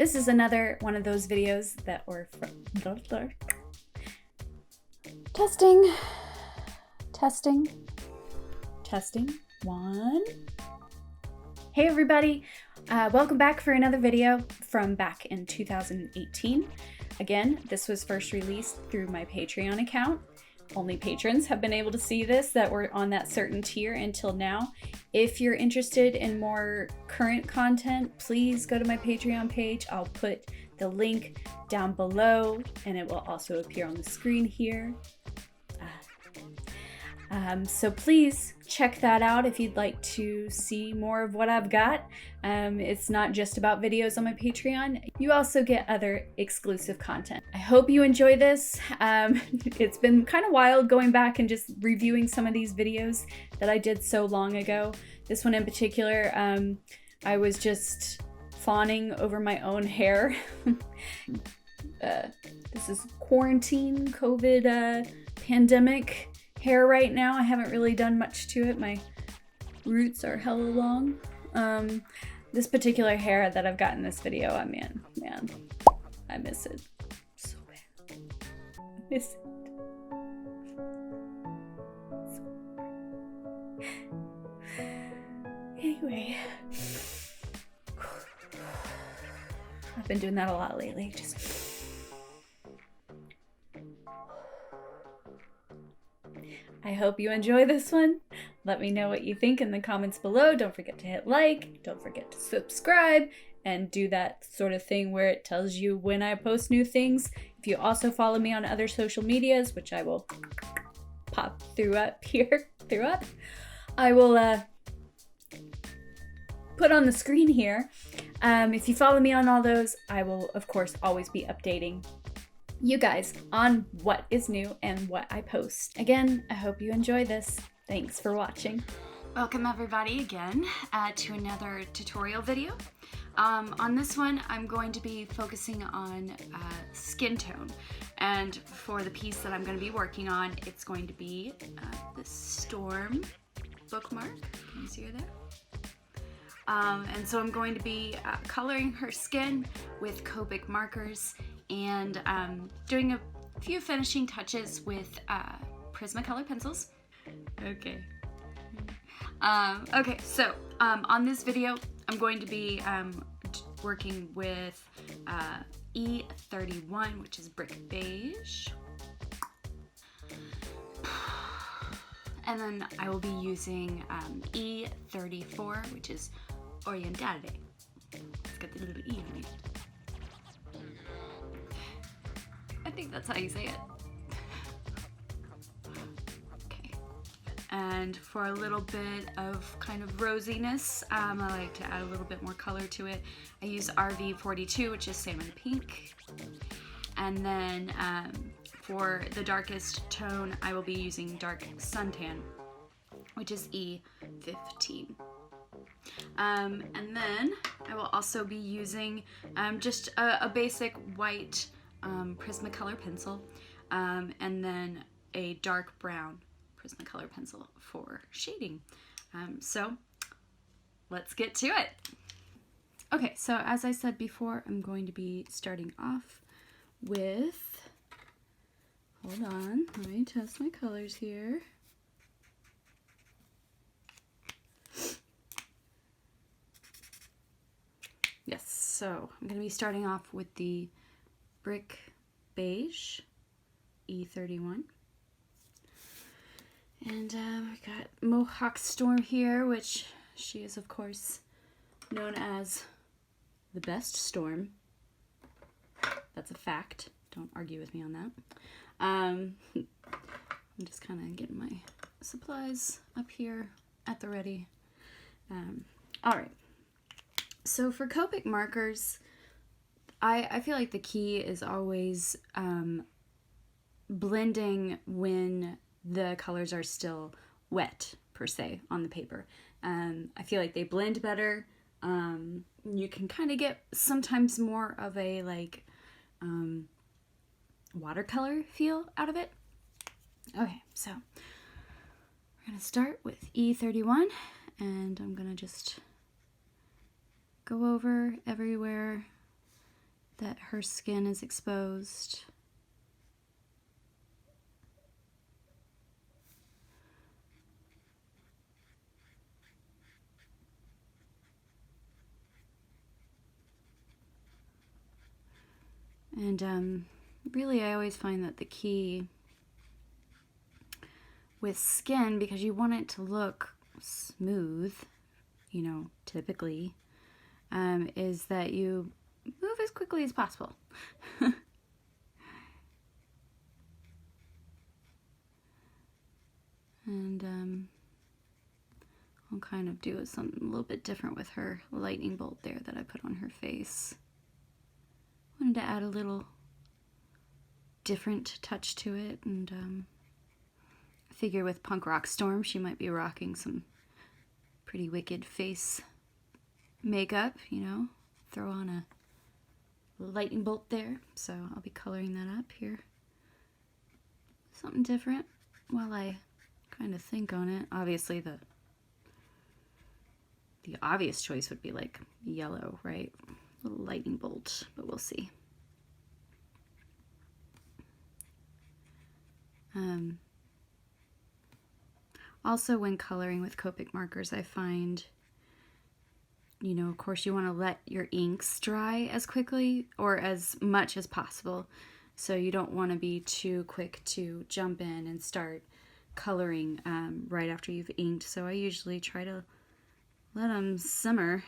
This is another one of those videos that were from testing one. Hey everybody, welcome back for another video from back in 2018. Again, this was first released through my Patreon account. Only patrons have been able to see this that were on that certain tier until now. If you're interested in more current content, please go to my Patreon page. I'll put the link down below and it will also appear on the screen here. So please check that out if you'd like to see more of what I've got. It's not just about videos on my Patreon. You also get other exclusive content. I hope you enjoy this. It's been kind of wild going back and just reviewing some of these videos that I did so long ago. This one in particular, I was just fawning over my own hair. This is quarantine, COVID, pandemic hair right now. I haven't really done much to it. My roots are hella long. This particular hair that I've got in this video, man, I miss it so bad. I miss it. Anyway, I've been doing that a lot lately. I hope you enjoy this one. Let me know what you think in the comments below. Don't forget to hit like, don't forget to subscribe, and do that sort of thing where it tells you when I post new things. If you also follow me on other social medias, which I will pop I will put on the screen here. If you follow me on all those, I will of course always be updating you guys on what is new and what I post. Again, I hope you enjoy this. Thanks for watching. Welcome everybody again to another tutorial video. On this one, I'm going to be focusing on skin tone. And for the piece that I'm going to be working on, it's going to be the Storm bookmark. Can you see her there? And so I'm going to be coloring her skin with Copic markers and doing a few finishing touches with Prismacolor pencils. Okay. Okay, so on this video, I'm going to be working with E31, which is brick beige. And then I will be using E34, which is Orientate. It's got the little E on it. I think that's how you say it. Okay. And for a little bit of kind of rosiness, I like to add a little bit more color to it. I use RV42, which is salmon pink. And then for the darkest tone, I will be using dark suntan, which is E15. And then I will also be using just a basic white Prismacolor pencil, and then a dark brown Prismacolor pencil for shading. So let's get to it. Okay, so as I said before, I'm going to be starting off with, hold on, let me test my colors here. Yes, so I'm going to be starting off with the brick beige, E31. And we got Mohawk Storm here, which she is of course known as the best storm. That's a fact. Don't argue with me on that. I'm just kind of getting my supplies up here at the ready. All right. So for Copic markers, I feel like the key is always blending when the colors are still wet, per se, on the paper. I feel like they blend better. You can kind of get sometimes more of a like watercolor feel out of it. Okay, so we're going to start with E31, and I'm going to just go over everywhere that her skin is exposed. And really, I always find that the key with skin, because you want it to look smooth, you know, typically, is that you move as quickly as possible. And I'll kind of do something a little bit different with her lightning bolt there that I put on her face. Wanted to add a little different touch to it, and I figure with Punk Rock Storm she might be rocking some pretty wicked face makeup, you know, throw on a lightning bolt there, so I'll be coloring that up here. Something different while I kind of think on it. Obviously the obvious choice would be like yellow, right? A little lightning bolt, but we'll see. Also, when coloring with Copic markers, I find, you know, of course you want to let your inks dry as quickly or as much as possible. So you don't want to be too quick to jump in and start coloring right after you've inked. So I usually try to let them simmer.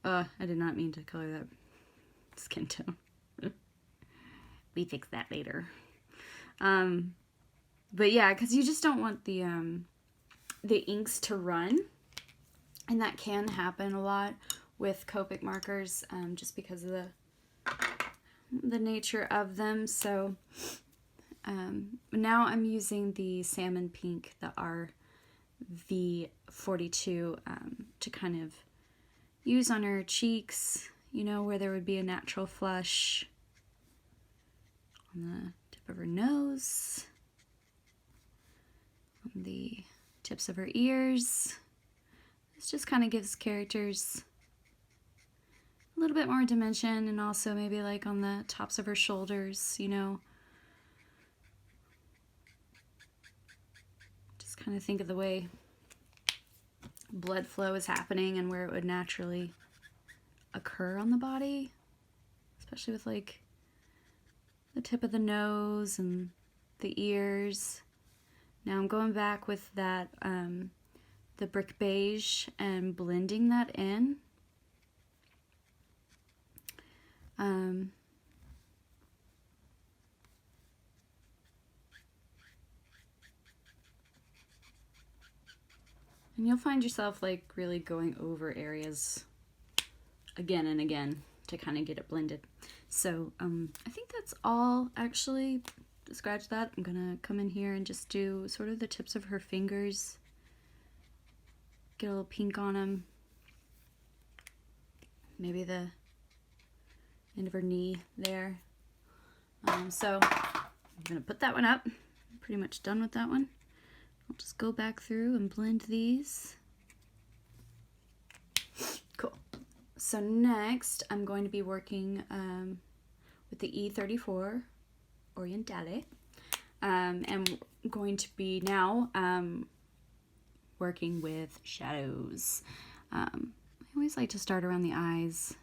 I did not mean to color that skin tone. We fix that later. But yeah, because you just don't want the inks to run, and that can happen a lot with Copic markers, just because of the nature of them. So now I'm using the salmon pink, the RV42, to kind of use on her cheeks, you know, where there would be a natural flush, on the tip of her nose, on the tips of her ears. This just kind of gives characters a little bit more dimension, and also maybe like on the tops of her shoulders, you know. Just kind of think of the way blood flow is happening and where it would naturally occur on the body, especially with like the tip of the nose and the ears. Now I'm going back with that the brick beige and blending that in. And you'll find yourself like really going over areas again and again to kind of get it blended. So I think that's all actually. To scratch that, I'm gonna come in here and just do sort of the tips of her fingers, get a little pink on them, maybe the end of her knee there. So I'm gonna put that one up. I'm pretty much done with that one. I'll just go back through and blend these. Cool. So next I'm going to be working with the E34 Orientale. And I'm going to be now working with shadows. I always like to start around the eyes.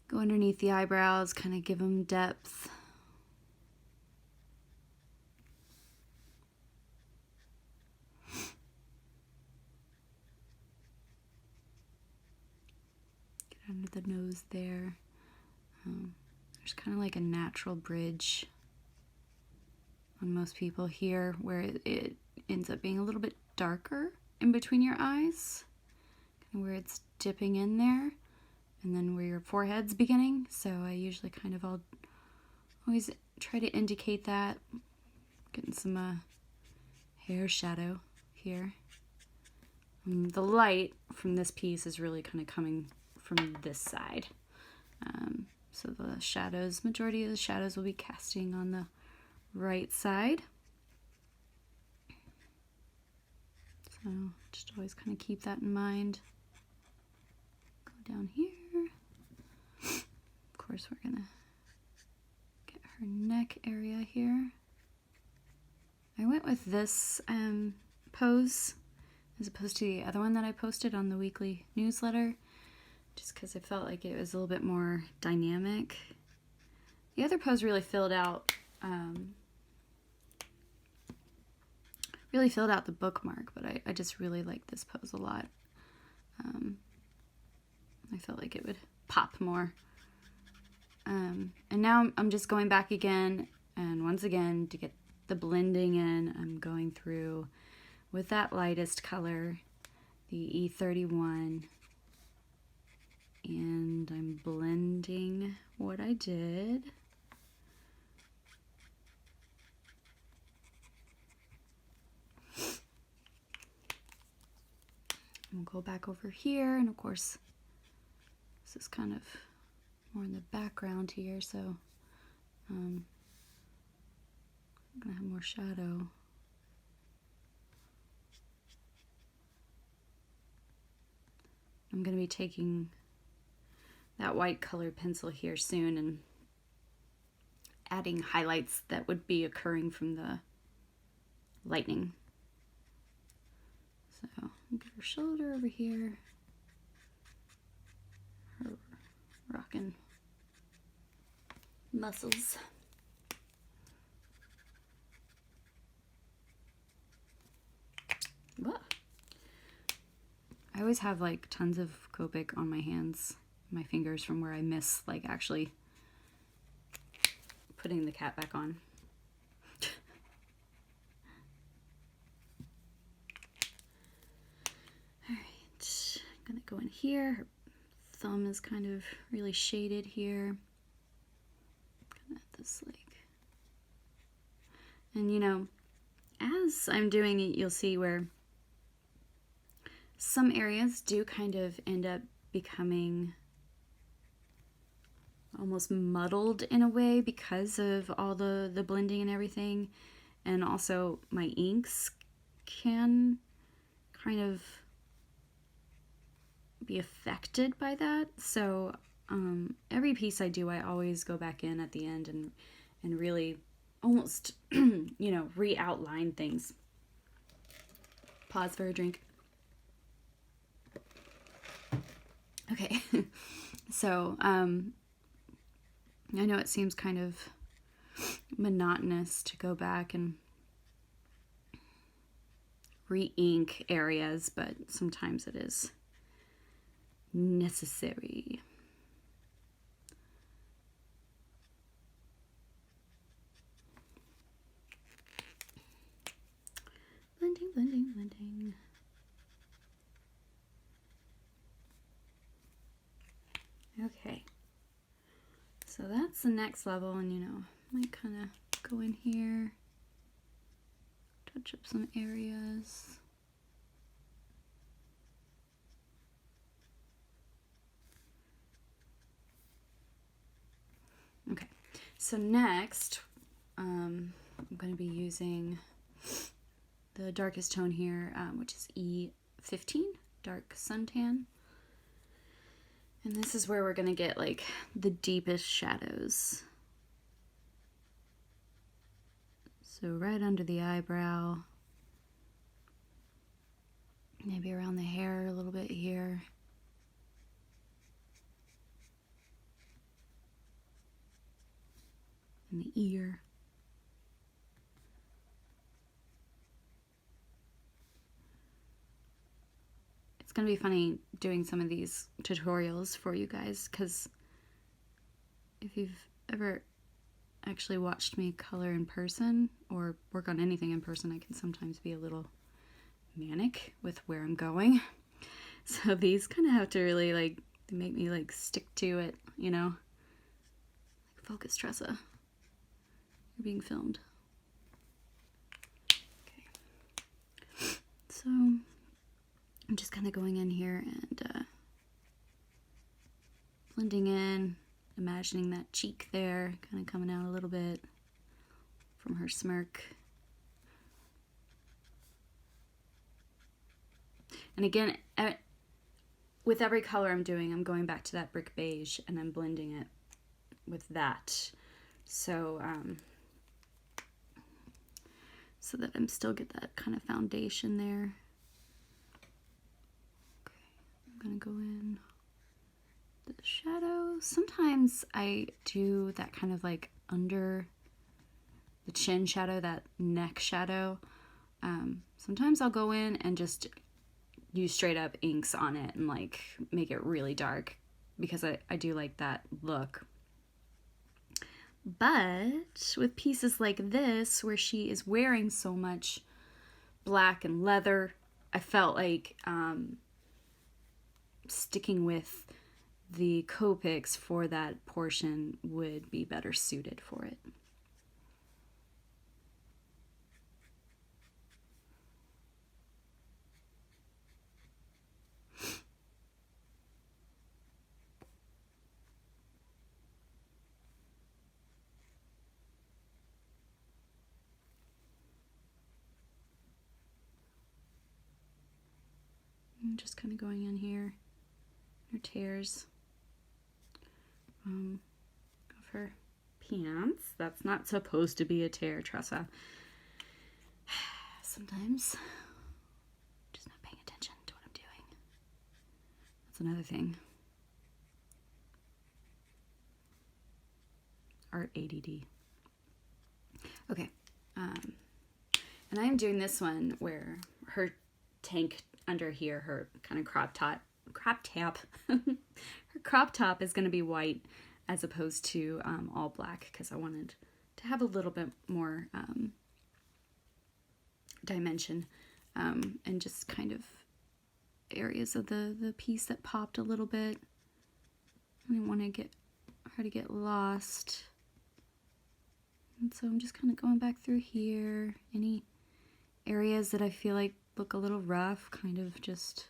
Go underneath the eyebrows, kind of give them depth. Get under the nose there. There's kind of like a natural bridge on most people here where it ends up being a little bit darker in between your eyes, kind of where it's dipping in there, and then where your forehead's beginning. So I usually kind of always try to indicate that, getting some hair shadow here. The light from this piece is really kind of coming from this side. So the shadows, majority of the shadows will be casting on the right side. So just always kind of keep that in mind. Go down here. course, we're gonna get her neck area here. I went with this pose as opposed to the other one that I posted on the weekly newsletter, just because I felt like it was a little bit more dynamic. The other pose really filled out the bookmark, but I just really like this pose a lot. I felt like it would pop more. And now I'm just going back again, and once again, to get the blending in, I'm going through with that lightest color, the E31, and I'm blending what I did. We'll go back over here, and of course, this is kind of more in the background here, so I'm gonna have more shadow. I'm gonna be taking that white colored pencil here soon and adding highlights that would be occurring from the lightning. So get her shoulder over here, her rocking muscles. Whoa. I always have like tons of Copic on my hands, my fingers, from where I miss like actually putting the cat back on. Alright, I'm gonna go in here. Her thumb is kind of really shaded here. Kind of this like, and you know, as I'm doing it, you'll see where some areas do kind of end up becoming almost muddled in a way because of all the blending and everything. And also my inks can kind of be affected by that. So every piece I do, I always go back in at the end and really almost, you know, re-outline things. Pause for a drink. Okay, so I know it seems kind of monotonous to go back and re-ink areas, but sometimes it is necessary. Blending, blending, blending. Okay, so that's the next level, and you know, I might kind of go in here, touch up some areas. Okay, so next, I'm going to be using the darkest tone here, which is E15, Dark Suntan. And this is where we're going to get like the deepest shadows. So right under the eyebrow, maybe around the hair a little bit here. And the ear. It's going to be funny doing some of these tutorials for you guys, because if you've ever actually watched me color in person or work on anything in person, I can sometimes be a little manic with where I'm going. So these kind of have to really like make me like stick to it, you know? Like, focus, Tressa. You're being filmed. Okay. So I'm just kind of going in here and blending in, imagining that cheek there, kind of coming out a little bit from her smirk. And again, with every color I'm doing, I'm going back to that brick beige and I'm blending it with that. So so that I'm still get that kind of foundation there. Okay, I'm gonna go in the shadow. Sometimes I do that kind of like under the chin shadow, that neck shadow. Sometimes I'll go in and just use straight up inks on it and like make it really dark because I do like that look. But with pieces like this, where she is wearing so much black and leather, I felt like sticking with the Copics for that portion would be better suited for it. I'm just kind of going in here, her tears of her pants. That's not supposed to be a tear, Tressa. Sometimes just not paying attention to what I'm doing. That's another thing. Art ADD. Okay, and I'm doing this one where her tank under here, her kind of crop top, her crop top is going to be white as opposed to all black because I wanted to have a little bit more dimension and just kind of areas of the piece that popped a little bit. I didn't want to get her to get lost. And so I'm just kind of going back through here. Any areas that I feel like look a little rough, kind of just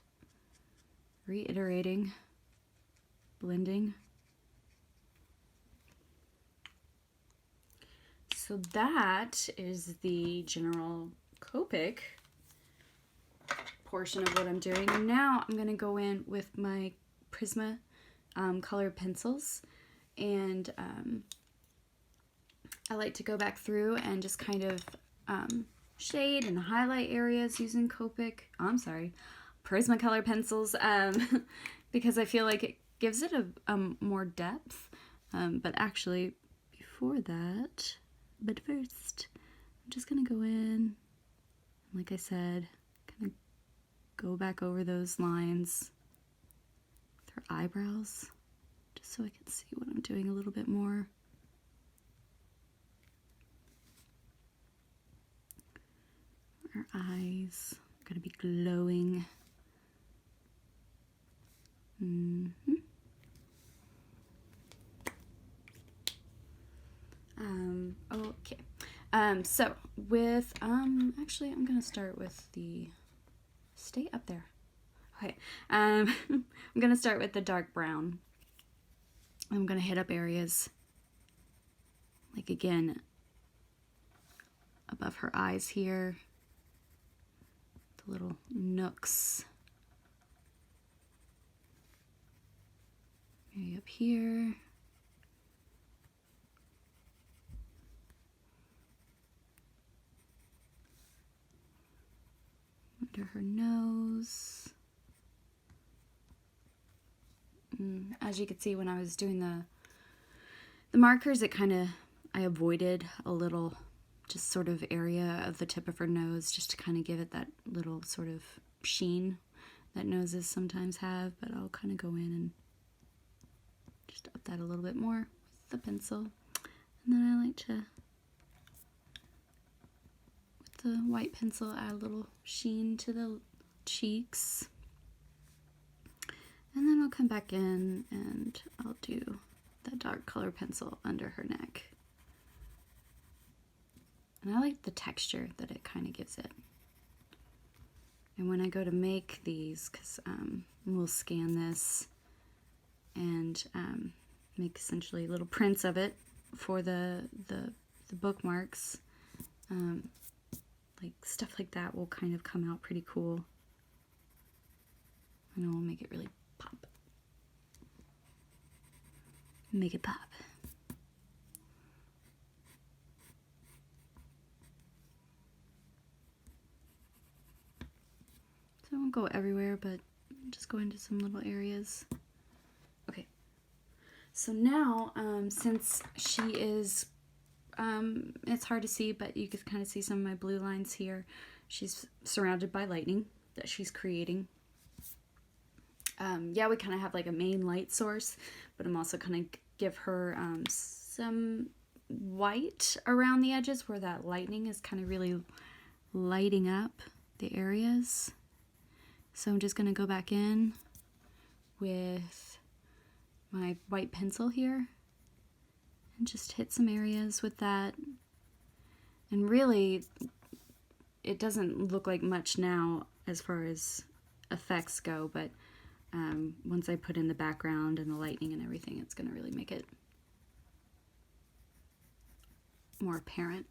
reiterating, blending. So that is the general Copic portion of what I'm doing. And now I'm going to go in with my Prisma colored pencils, and I like to go back through and just kind of shade and highlight areas using Prisma color pencils because I feel like it gives it a more depth. But actually, before that, but first, I'm just gonna go in, like I said, kind of go back over those lines with her eyebrows, just so I can see what I'm doing a little bit more. Her eyes are going to be glowing. Okay. So with actually I'm going to start with stay up there. Okay. I'm going to start with the dark brown. I'm going to hit up areas like again above her eyes here. The little nooks. Maybe up here. Under her nose. As you can see, when I was doing the markers, I avoided a little just sort of area of the tip of her nose just to kind of give it that little sort of sheen that noses sometimes have, but I'll kind of go in and just up that a little bit more with the pencil. And then I like to, with the white pencil, add a little sheen to the cheeks. And then I'll come back in and I'll do that dark color pencil under her neck. And I like the texture that it kind of gives it. And when I go to make these, because we'll scan this and make essentially little prints of it for the bookmarks, like stuff like that will kind of come out pretty cool. And we'll make it really pop. Make it pop. won't go everywhere, but just go into some little areas. Okay, so now since she is, it's hard to see, but you can kind of see some of my blue lines here. She's surrounded by lightning that she's creating. Yeah, we kind of have like a main light source, but I'm also kind of give her some white around the edges where that lightning is kind of really lighting up the areas. So I'm just going to go back in with my white pencil here and just hit some areas with that. And really, it doesn't look like much now as far as effects go, but once I put in the background and the lightning and everything, it's going to really make it more apparent.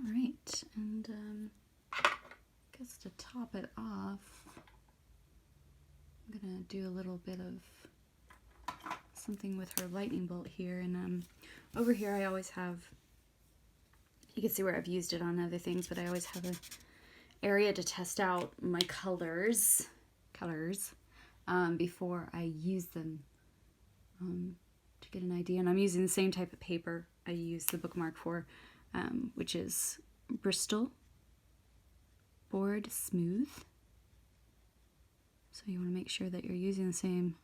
Alright, and I guess to top it off, I'm gonna do a little bit of something with her lightning bolt here, and over here I always have, you can see where I've used it on other things, but I always have an area to test out my colors before I use them to get an idea. And I'm using the same type of paper I use the bookmark for, which is Bristol Board Smooth. So you want to make sure that you're using the same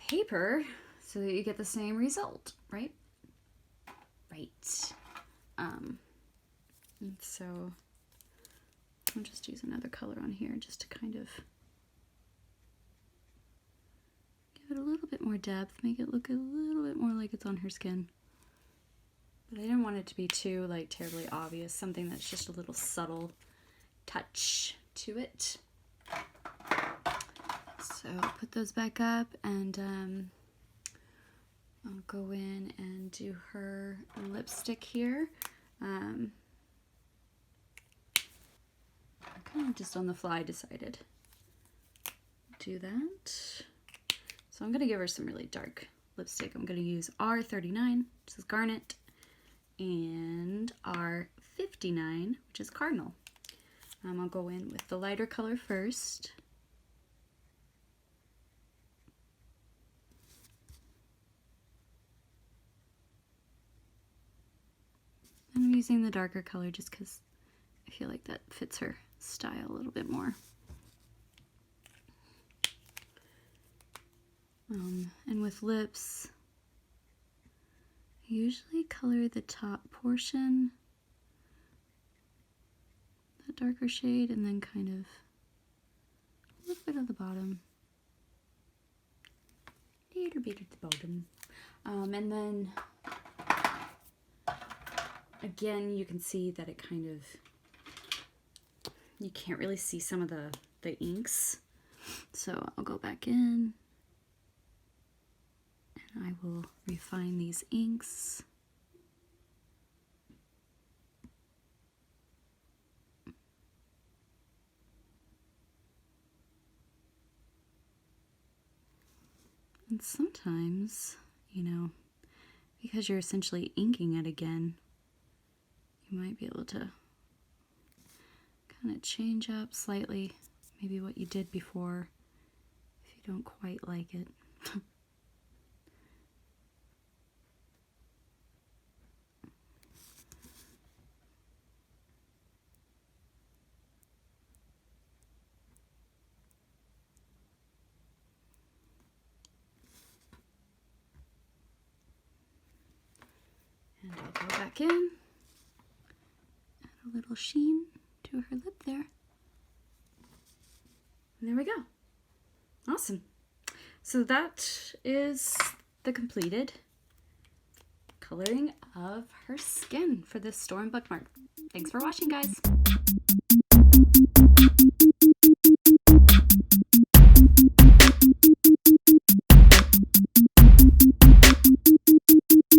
paper so that you get the same result, right? Right. And so I'll just use another color on here just to kind of give it a little bit more depth, make it look a little bit more like it's on her skin. But I didn't want it to be too like terribly obvious, something that's just a little subtle touch to it. So I'll put those back up, and I'll go in and do her lipstick here. Kind of just on the fly decided to do that. So I'm going to give her some really dark lipstick. I'm going to use R39, which is Garnet, and R59, which is Cardinal. I'll go in with the lighter color first. I'm using the darker color just because I feel like that fits her style a little bit more. And with lips, I usually color the top portion, that darker shade, and then kind of a little bit of the bottom. A little bit at the bottom. And then, again, you can see that it kind of, you can't really see some of the inks. So I'll go back in. I will refine these inks. And sometimes, you know, because you're essentially inking it again, you might be able to kind of change up slightly maybe what you did before if you don't quite like it. And I'll go back in, add a little sheen to her lip there. And there we go. Awesome. So that is the completed coloring of her skin for this Storm bookmark. Thanks for watching, guys.